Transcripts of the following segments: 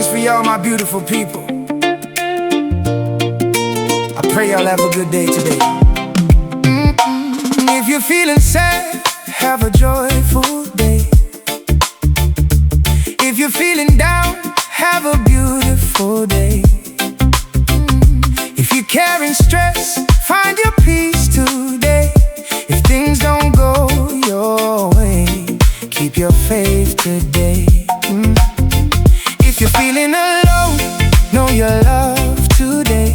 is for y'all, my beautiful people. I pray y'all have a good day today. If you're feeling sad, have a joyful day. If you're feeling down, have a beautiful day. If you're carrying stress, find your peace today. If things don't go your way, keep your faith today. If you're feeling alone, know you're loved today.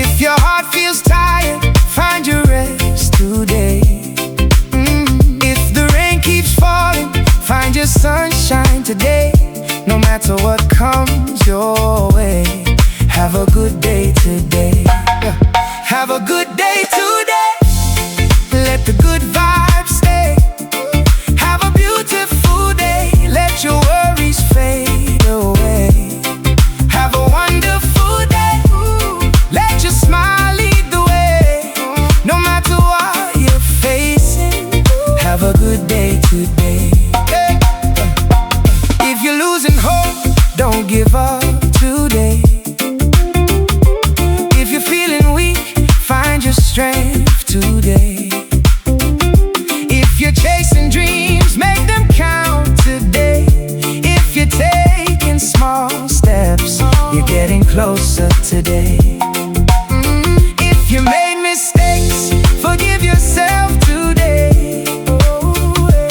If your heart feels tired, find your rest today. If the rain keeps falling, find your sunshine today. No matter what comes your way, have a good day today. Have a good day today. Let the good vibes stay. Have a beautiful day. Let your worries fade away. Have a wonderful day. Let your smile lead the way. No matter what you're facing, have a good day today. If you're losing hope, don't give up today. If you're feeling weak, find your strength today. If you're chasing dreams, make them count today. If you're taking small steps, you're getting closer today. If you made mistakes, forgive yourself today.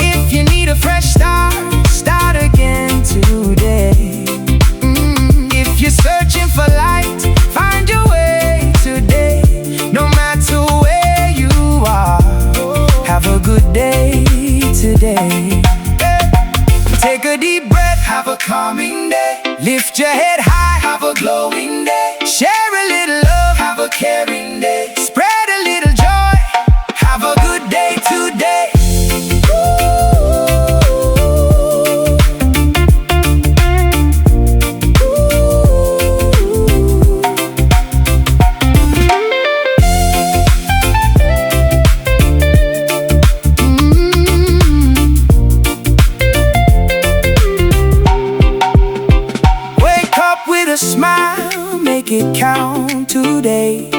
If you need a fresh start, start again today. If you're searching for light, find your way today. No matter where you are, have a good day today. Take a deep breath, have a calming day. Lift your head high, have a glowing day. Share a little love, have a caring day. Spread a little joy, have a good day today. A smile, make it count today.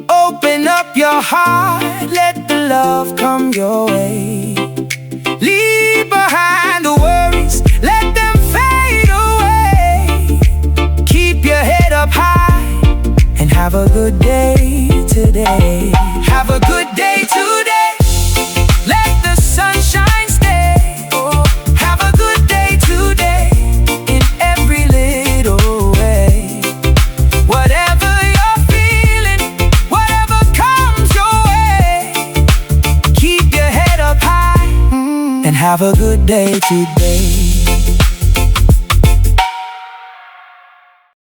Open up your heart, let the love come your way. Leave behind the worries, let them fade away. Keep your head up high and have a good day today. Have a good day today. Let the sunshine stay. Have a good day today. In every little way. Whatever you're feeling, whatever comes your way, keep your head up high and have a good day today.